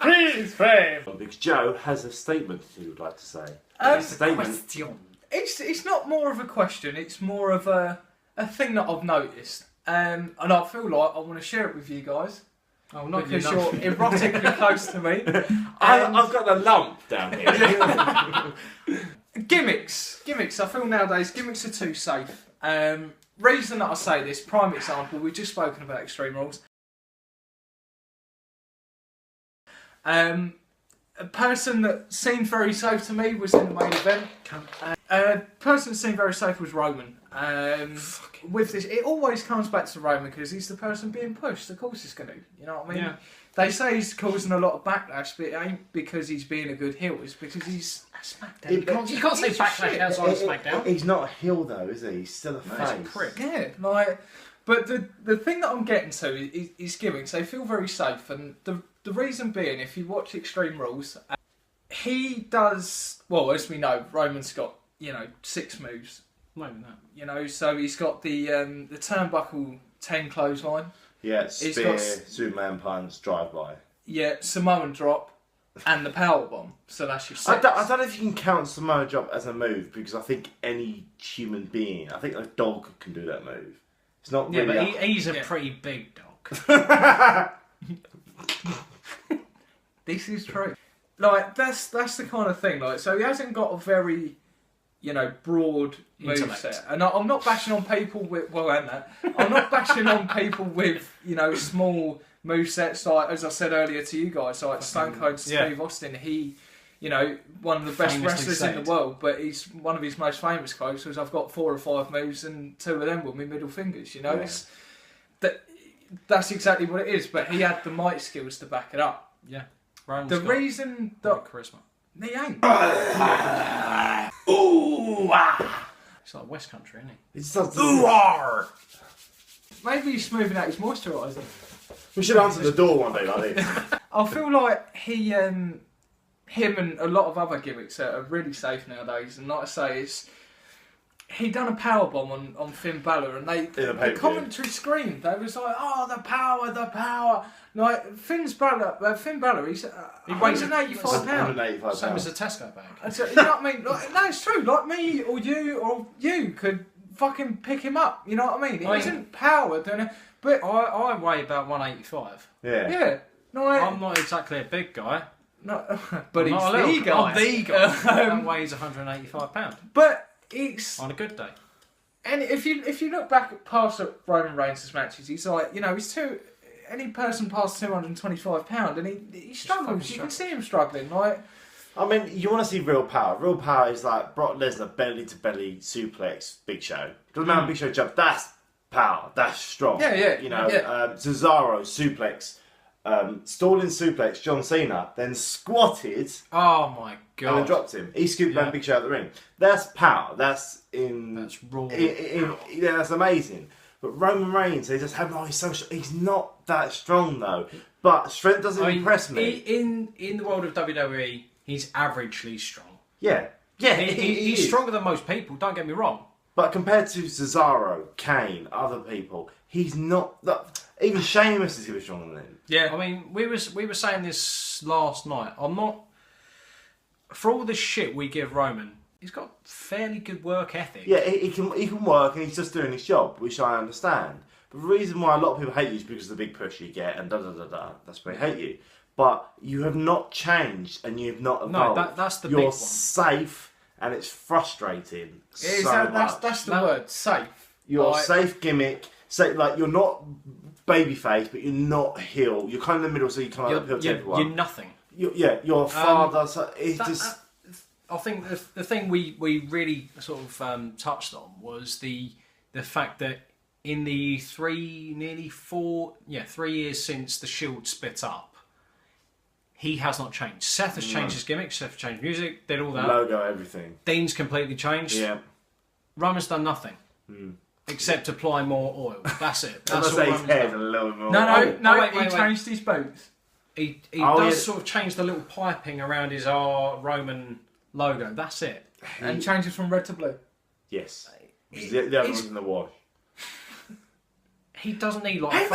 Freeze frame. Because Joe has a statement he would like to say. Question. It's not more of a question. It's more of a thing that I've noticed, and I feel like I want to share it with you guys. Oh, not because you're erotically close to me. I've got the lump down here. Gimmicks. I feel nowadays gimmicks are too safe. Reason that I say this, prime example, we've just spoken about Extreme Rules. A person that seemed very safe to me was in the main event. A person that seemed very safe was Roman. With this, it always comes back to Roman because he's the person being pushed. Of course he's going to. You know what I mean? Yeah. They say he's causing a lot of backlash, but it ain't because he's being a good heel. It's because he's a SmackDown. You can't say backlash outside of SmackDown. He's not a heel though, is he? He's still a face. He's a prick. Yeah, like. But the thing that I'm getting to is gimmicks. They feel very safe, and the reason being, if you watch Extreme Rules, he does well. As we know, Roman's got 6 moves. Not even that. So he's got the turnbuckle 10 clothesline. Yeah, spear, Superman punch, drive-by. Yeah, Samoan drop, and the power bomb. So that's your 6. I don't know if you can count Samoan drop as a move because I think any human being, I think a dog can do that move. It's not really. Yeah, but he's a pretty big dog. This is true. Like that's the kind of thing. Like, so he hasn't got a very broad moveset. And I'm not bashing on people with, I'm not bashing on people with, small movesets, like, as I said earlier to you guys, like Stone Cold Steve Austin. He, one of the best wrestlers in the world, but he's one of his most famous quotes was, I've got 4 or 5 moves and 2 of them were my middle fingers, It's, that's exactly what it is, but he had the mic skills to back it up. Yeah. The reason that... charisma. He ain't. Ooh, ah. It's like West Country, isn't he? It's not. Ooh, maybe he's smoothing out his moisturiser. We should answer the door one day like this. I feel like him and a lot of other gimmicks are really safe nowadays, and like I say, he done a powerbomb on Finn Balor, and the commentary screamed. They was like, "Oh, the power!" Like Finn Balor, he weighs 185 pounds. Same as a Tesco bag. You know what I mean? Like, no, it's true. Like me or you could fucking pick him up. You know what I mean? It isn't power, don't it? But I weigh about 185. Yeah. Yeah. No, I'm not exactly a big guy. No, but he's the guy. I'm the guy. That weighs 185 pounds. But it's on a good day. And if you look back at past Roman Reigns' matches, he's like, he's any person past 225 pounds, and he struggles. You can see him struggling. Like, I mean, you want to see real power. Real power is like Brock Lesnar belly to belly suplex Big Show. Doesn't matter Big Show jump. That's power. That's strong. Yeah. Cesaro suplex. Stalling suplex John Cena, then squatted. Oh my god! And then dropped him. He scooped Big Show out the ring. That's power. That's raw. That's amazing. But Roman Reigns, they just have he's not that strong though. But strength doesn't impress me. In the world of WWE, he's averagely strong. Yeah. He's stronger than most people. Don't get me wrong. But compared to Cesaro, Kane, other people, he's not. Even Sheamus is even stronger than him. Yeah, I mean, we were saying this last night. I'm not, for all the shit we give Roman, he's got fairly good work ethic. Yeah, he can work, and he's just doing his job, which I understand. But the reason why a lot of people hate you is because of the big push you get, and that's why they hate you. But you have not changed, and you have not evolved. No, that's the big one. You're safe, and it's frustrating. That's the word, safe. You're safe gimmick. Like you're not babyface, but you're not heel. You're kind of in the middle, so you kind of appeal to everyone. You're nothing. You're a father. So it's just. I think the thing we really sort of touched on was the fact that in the 3 years since the Shield split up, he has not changed. Seth has changed his gimmick. Seth has changed music. Did all that. Logo, everything. Dean's completely changed. Yeah. Roman's done nothing. Except apply more oil. That's it. That's all his head a little more. No, he changed his boots. He does sort of change the little piping around his Roman logo. That's it. And changes from red to blue. Yes. The other one's in the wash. He doesn't need like...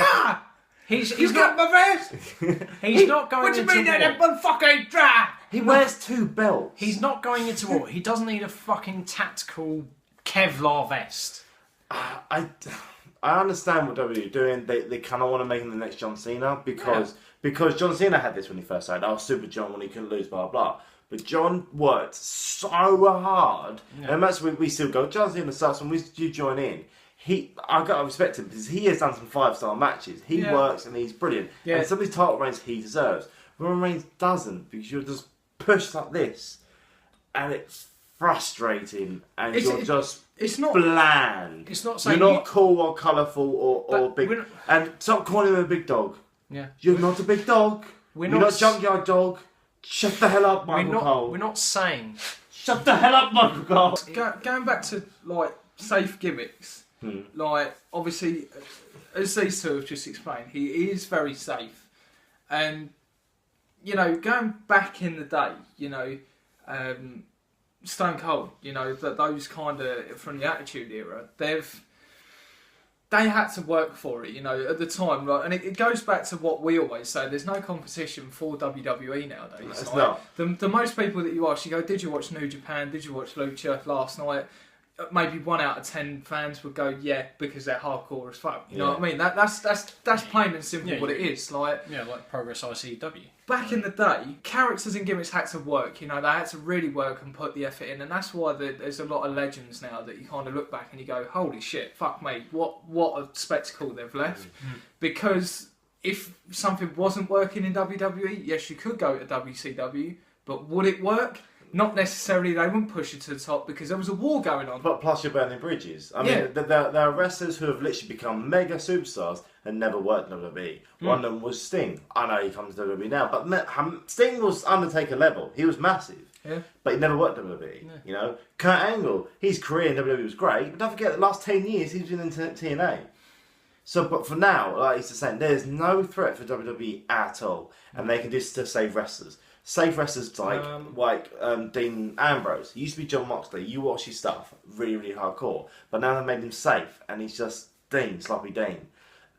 Hey, He's not my vest. He's not going into war. What do you mean that motherfucker dry? He wears 2 belts. He's not going into war. He doesn't need a fucking tactical Kevlar vest. I understand what WWE are doing. They kind of want to make him the next John Cena because John Cena had this when he first started. Super John when he couldn't lose, blah blah. But John worked so hard, and that's when we still go. John Cena starts when you join in. I got to respect him because he has done some 5-star matches. He works and he's brilliant. Yeah. And some of these title reigns he deserves. Roman Reigns doesn't because you're just pushed like this, and it's frustrating, and it's not bland. It's not saying you're not cool or colourful or big. And stop calling him a big dog. Yeah, you're not a big dog. You're not Junkyard Dog. Shut the hell up, Michael Cole. We're not saying. Shut the hell up, Michael Cole. Going back to like safe gimmicks. Like, obviously, as these two have just explained, he is very safe. And, you know, going back in the day, you know, Stone Cold, you know, those kind of, from the Attitude Era, they had to work for it, you know, at the time. Right? And it goes back to what we always say, there's no competition for WWE nowadays. It's not. The most people that you ask, you go, did you watch New Japan? Did you watch Lucha last night? Maybe 1 out of 10 fans would go, yeah, because they're hardcore as fuck. You know what I mean? That's plain and simple what it is. Like Progress ICW. Back in the day, characters and gimmicks had to work. You know, they had to really work and put the effort in, and that's why there's a lot of legends now that you kind of look back and you go, holy shit, fuck me, what a spectacle they've left. Because if something wasn't working in WWE, yes, you could go to WCW, but would it work? Not necessarily, they wouldn't push you to the top because there was a war going on. But plus you're burning bridges. I mean, there are wrestlers who have literally become mega superstars and never worked in WWE. One of them was Sting. I know he comes to WWE now, but Sting was Undertaker level. He was massive. Yeah. But he never worked in WWE. No. You know, Kurt Angle, his career in WWE was great, but don't forget the last 10 years he's been in TNA. So, but for now, like he's saying, there's no threat for WWE at all, and they can just save wrestlers. Safe wrestlers like Dean Ambrose. He used to be John Moxley. You watch his stuff, really, really hardcore. But now they've made him safe, and he's just Dean, Sloppy Dean.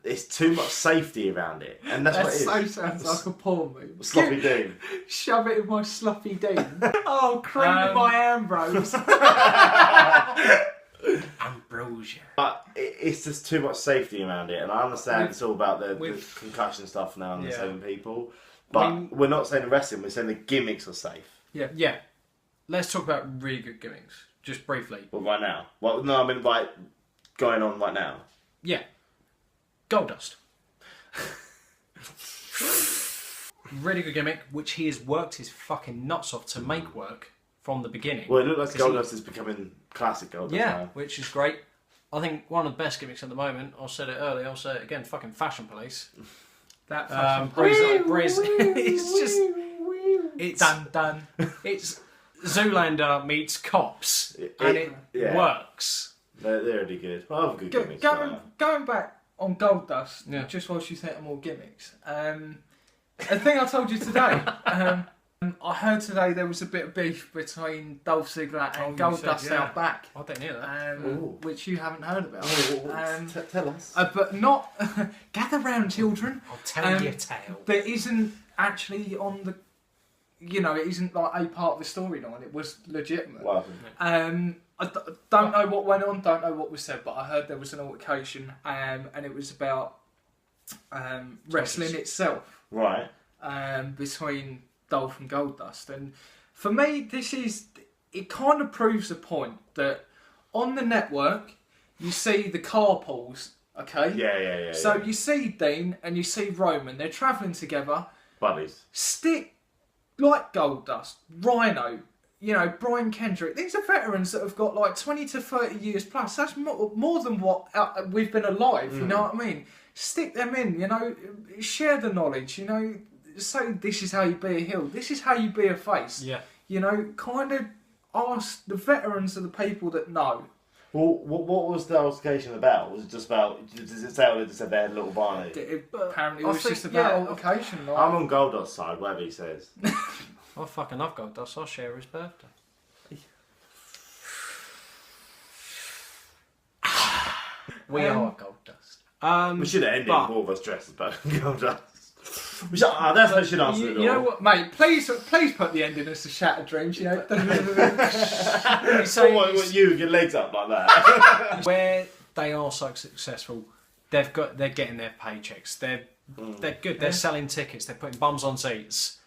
It's too much safety around it, and that's what it is. That so sounds like a porn movie. Sloppy Dean. Shove it in my sloppy Dean. Oh, cream my Ambrose. Ambrosia. But it's just too much safety around it, and I understand it's all about the concussion stuff now and the saving people. But we're not saying the wrestling, we're saying the gimmicks are safe. Yeah. Let's talk about really good gimmicks, just briefly. Well, right now. Well, no, I mean, like, going on right now. Yeah. Golddust. Really good gimmick, which he has worked his fucking nuts off to make work from the beginning. Well, it looks like Golddust is becoming classic Golddust now. Which is great. I think one of the best gimmicks at the moment, I said it earlier, I'll say it again, fucking Fashion Police. That fashion Breeze, it's just, it's done. It's Zoolander meets Cops, and it works. They're really good. I love good gimmicks. Going back on Golddust, just whilst you think of more gimmicks, a thing I told you today. I heard today there was a bit of beef between Dolph Ziggler and Golddust out back. I didn't hear that. Which you haven't heard about. Tell us. But not... gather round, children. I'll tell you a tale. That isn't actually on the... You know, it isn't like a part of the storyline. It was legitimate. What happened? I don't know what went on, don't know what was said, but I heard there was an altercation and it was about wrestling itself. Right. Between Dolph and Golddust, and for me it kind of proves the point that on the network you see the carpools, okay? Yeah. So you see Dean and you see Roman, they're travelling together. Buddies. Stick like Golddust, Rhino, you know, Brian Kendrick. These are veterans that have got like 20 to 30 years plus. That's more than what we've been alive, you know what I mean? Stick them in, you know, share the knowledge, you know. Say this is how you be a heel, this is how you be a face. Yeah. You know, kind of ask the veterans of the people that know. Well, what was the altercation about? Was it just about, does it say or did it say they had a little Barney? Apparently it was just about altercation. Like. I'm on Golddust's side, whatever he says. I fucking love Golddust, I'll share his birthday. We are Golddust. We should have ended with all of us dressed as Goldust. That's what I should answer the door. You know what, mate? Please put the ending as the Shattered Dreams. You know. What you with your legs up like that? Where they are so successful, they're getting their paychecks. They're good. They're selling tickets. They're putting bums on seats.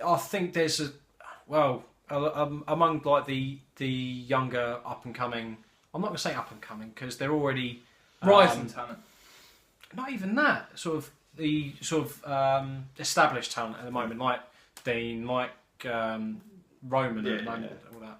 I think there's among like the younger up and coming. I'm not going to say up and coming because they're already rising talent. Not even that. The established talent at the moment, like Dean, like Roman at the moment, all that.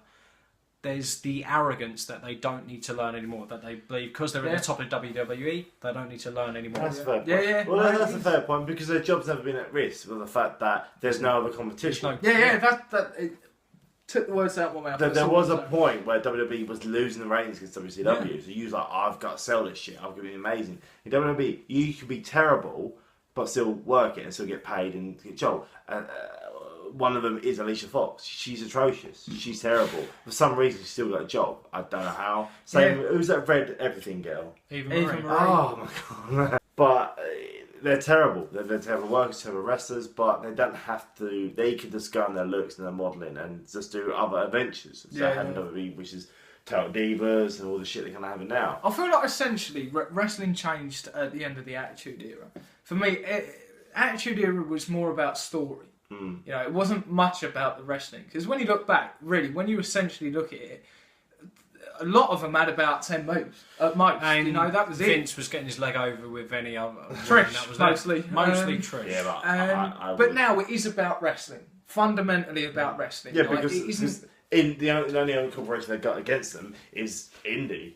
There's the arrogance that they don't need to learn anymore. That they believe because they're at the top of WWE, they don't need to learn anymore. That's fair point. Well, that's a fair point because their job's never been at risk with the fact that there's no other competition. That took the words out of my mouth. There was a point where WWE was losing the ratings against WCW, so you was like, I've got to sell this shit. I'm going to be amazing. In WWE, you could be terrible, but still work it and still get paid and get job. One of them is Alicia Fox. She's atrocious. She's terrible. For some reason, she's still got a job. I don't know how. Same. Who's that red everything girl? Eva Marie. Oh my god. But they're terrible. They're terrible workers, terrible wrestlers, but they don't have to. They could just go on their looks and their modelling and just do other adventures. So having WWE, which is Total Divas and all the shit they're kind of having now. I feel like essentially wrestling changed at the end of the Attitude Era. For me, Attitude Era was more about story. You know, it wasn't much about the wrestling. Because when you look back, really, when you essentially look at it, a lot of them had about 10 moves at most. And, you know, that was Vince was getting his leg over with any other. Trish, that was mostly. Mostly Trish. Yeah, but now it is about wrestling. Fundamentally about wrestling. Yeah, because it isn't... the only corporation they've got against them is Indie.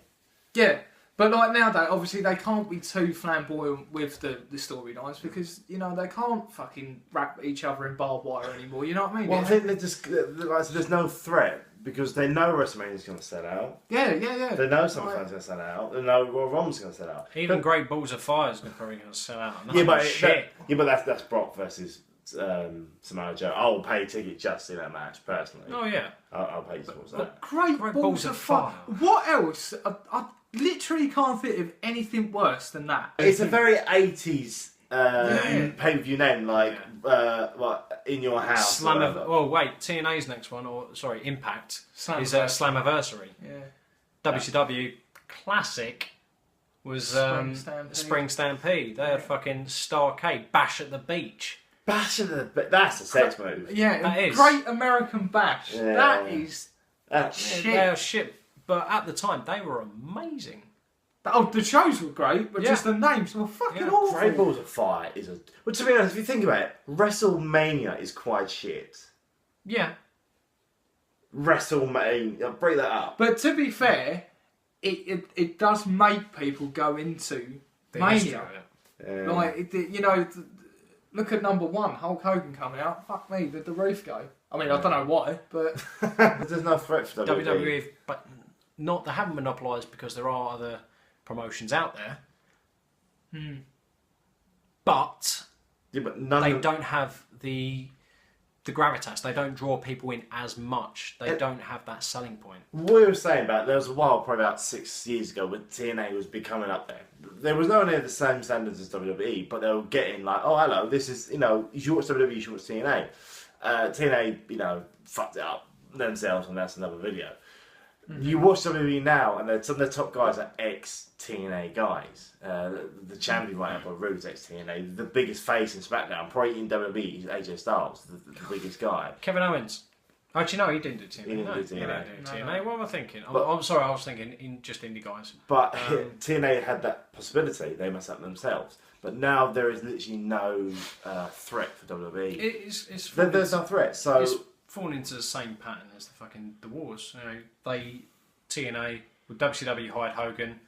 Yeah. But like now, though, obviously they can't be too flamboyant with the storylines because, you know, they can't fucking wrap each other in barbed wire anymore, you know what I mean? Well, I think there's no threat because they know WrestleMania's going to sell out. Yeah. They know SummerSlam's going to sell out. They know Royal Rumble's going to sell out. Even Great Balls of Fire's probably going to sell out. But that's Brock versus Samoa Joe. I'll pay ticket just to see that match, personally. Oh, yeah. I'll pay towards that. Great Balls of Fire. What else? I literally can't think of anything worse than that. It's a very 80s pay-per-view name, like In Your House. TNA's next one, Impact, is Slammiversary. Yeah. WCW classic was Spring Stampede. They had fucking Starrcade, Bash at the Beach. That's a sex move. Yeah, that is. Great American Bash. Yeah. That's shit. They are shit. But at the time, they were amazing. Oh, the shows were great, but just the names were fucking awful. Great Balls of Fire is a... Well, to be honest, if you think about it, WrestleMania is quite shit. Yeah. WrestleMania, break that up. But to be fair, it does make people go into Mania. Like, you know, look at number one, Hulk Hogan coming out. Fuck me, did the roof go? I mean, I don't know why, but... There's no threat for WWE. WWE, but they haven't monopolised because there are other promotions out there. But, they don't have the gravitas. They don't draw people in as much. They don't have that selling point. What we were saying about, there was a while, probably about 6 years ago, when TNA was becoming up there. There was nowhere near the same standards as WWE, but they were getting like, oh, hello, this is, you know, you should watch WWE, you should watch TNA. TNA, you know, fucked it up themselves, and that's another video. You watch WWE now, and some of the top guys are ex-TNA guys. The champion right now, Rude's ex-TNA. The biggest face in SmackDown, probably in WWE, is AJ Styles, the biggest guy. Kevin Owens. Actually, no, he didn't do TNA. He didn't do TNA. No. What am I thinking? I'm sorry, I was thinking just indie guys. But TNA had that possibility. They messed up themselves. But now there is literally no threat for WWE. There's no threat. So it's fallen into the same pattern as the Wars. You know, TNA with WCW hired Hogan.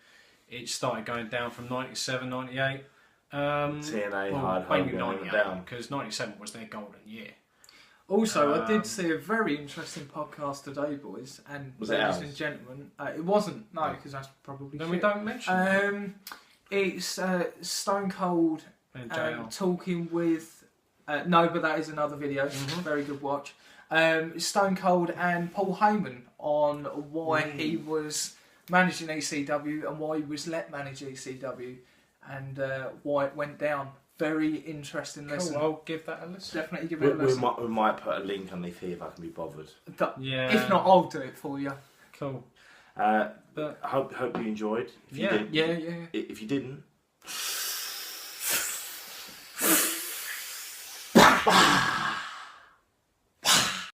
It started going down from 97, 98. TNA hired Hogan down because 97 was their golden year. Also, I did see a very interesting podcast today, boys and ladies and gentlemen. It wasn't, no, because that's probably Then we don't mention it's Stone Cold talking with... no, but that is another video. Very good watch. Stone Cold and Paul Heyman on why he was managing ECW and why he was let manage ECW and why it went down. Very interesting listen. Cool, I'll give that a listen. Definitely give it a listen. We might put a link underneath here if I can be bothered. Yeah. If not, I'll do it for you. Cool. But hope you enjoyed. If you did, yeah. If you didn't,